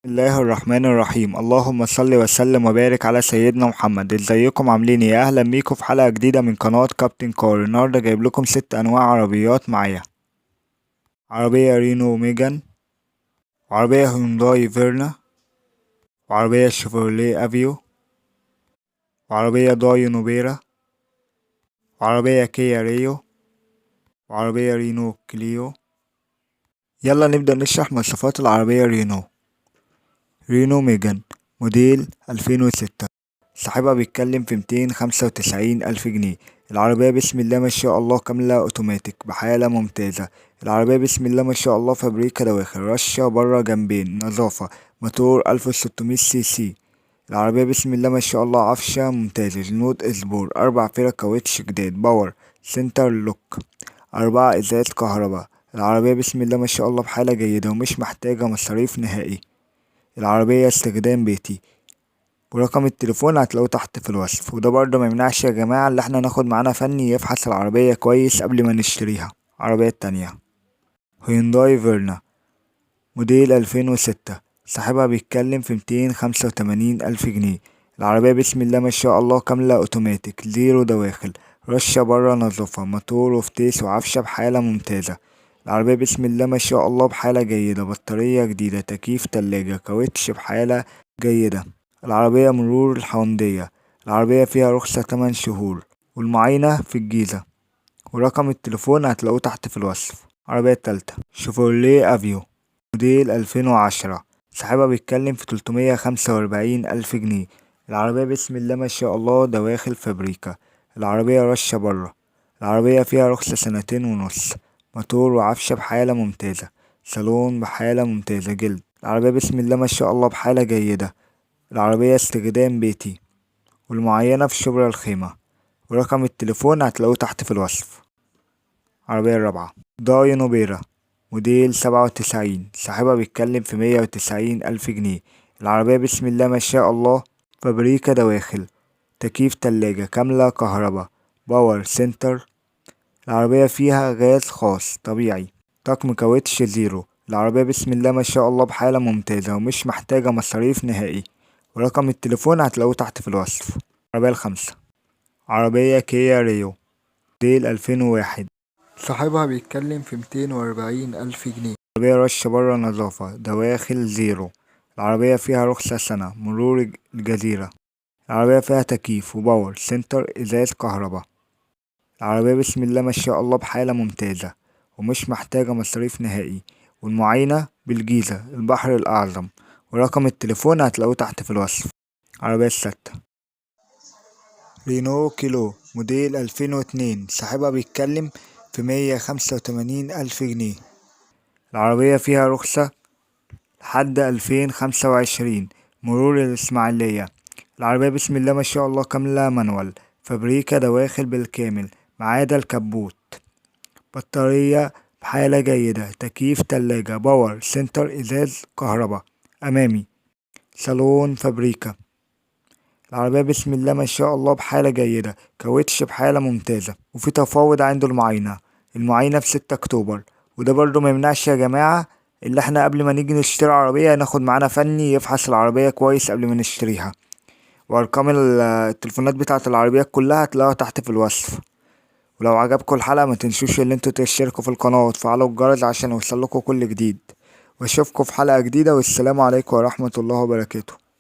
بسم الله الرحمن الرحيم. اللهم صل وسلم وبارك على سيدنا محمد. ازيكم عاملين ايه؟ اهلا بيكم في حلقة جديدة من قناة كابتن كار. النهاردة جايب لكم 6 انواع عربيات معايا: عربية رينو ميجان، وعربية هونداي فيرنا، وعربية شيفروليه افيو، وعربية دايو نوبيرا، وعربية كيا ريو، وعربية رينو كليو. يلا نبدأ نشرح مواصفات العربية رينو ميجان موديل 2006. صاحبها بيتكلم في 295,000 جنيه. العربية بسم الله ما شاء الله كاملة اوتوماتيك بحالة ممتازة. العربية بسم الله ما شاء الله فابريكا دواخل، رشة برا جنبين، نظافة، موتور 1600 cc. العربية بسم الله ما شاء الله عفشة ممتازة، جنود اسبور، 4 فرق كاوتش جداد، باور سنتر لوك، 4 ازاز كهرباء. العربية بسم الله ما شاء الله بحالة جيدة ومش محتاجة مصاريف نهائي. العربية استخدام بيتي، ورقم التليفون هتلاقوه تحت في الوصف. وده برضه ميمنعش يا جماعة اللي احنا ناخد معانا فني يفحص العربية كويس قبل ما نشتريها. العربية التانية هيونداي فيرنا موديل 2006. صاحبها بيتكلم في 285,000 جنيه. العربية بسم الله ما شاء الله كاملة اوتوماتيك، زيرو دواخل، رشة برا، نظافة، موتور وفتيس وعفشة بحالة ممتازة. العربية بسم الله ما شاء الله بحالة جيدة، بطارية جديدة، تكييف، تلاجة، كاوتش بحالة جيدة. العربية مرور الحومدية. العربية فيها رخصة 8 شهور، والمعاينة في الجيزة. ورقم التليفون هتلاقوه تحت في الوصف. العربية التالتة شيفروليه افيو موديل 2010. صاحبها بيتكلم في 345,000 جنيه. العربية بسم الله ما شاء الله دواخل فابريكا. العربية رشة برا. العربية فيها رخصة 2.5 سنين، موتور وعفشة بحالة ممتازة، صالون بحالة ممتازة جلد. العربية بسم الله ما شاء الله بحالة جيدة. العربية استخدام بيتي، والمعينة في شبرا الخيمة. ورقم التليفون هتلاقوه تحت في الوصف. العربية الرابعة دايو نوبيرا موديل 97. صاحبها بيتكلم في 190,000 جنيه. العربية بسم الله ما شاء الله فابريكا دواخل، تكييف، تلاجة كاملة كهربا، باور سنتر. العربية فيها غاز خاص طبيعي، طقم كاوتش زيرو. العربية بسم الله ما شاء الله بحالة ممتازة ومش محتاجة مصاريف نهائي. ورقم التليفون هتلاقوه تحت في الوصف. العربية الخامسة عربية كيا ريو موديل 2001. صاحبها بيتكلم في 240,000 جنيه. العربية رش برا، نظافة، دواخل زيرو. العربية فيها رخصة سنة، مرور الجزيرة. العربية فيها تكييف وباور سنتر، ازاز كهرباء. العربية بسم الله ما شاء الله بحالة ممتازة ومش محتاجة مصاريف نهائي. والمعاينة بالجيزة، البحر الأعظم. ورقم التليفون هتلاقوه تحت في الوصف. العربية الستة رينو كيلو موديل 2002. صاحبها بيتكلم في 185,000 جنيه. العربية فيها رخصة لحد 2025، مرور الإسماعيلية. العربية بسم الله ما شاء الله كاملة مانوال، فابريكا دواخل بالكامل ما عدا الكبوت. بطارية بحالة جيدة، تكييف، تلاجة، باور سنتر، إزاز كهرباء أمامي، صالون فابريكا. العربية بسم الله ما شاء الله بحالة جيدة، كاوتش بحالة ممتازة، وفي تفاوض عنده المعاينة في 6 أكتوبر. وده برضه ميمنعش يا جماعة اللي احنا قبل ما نيجي نشتري عربية ناخد معانا فني يفحص العربية كويس قبل ما نشتريها. وأرقام التليفونات بتاعة العربيات كلها هتلاقوها تحت في الوصف. ولو عجبكم الحلقة ما تنسوش اللي انتوا تشتركوا في القناة وتفعلوا الجرس عشان يوصلكوا كل جديد. واشوفكم في حلقة جديدة، والسلام عليكم ورحمة الله وبركاته.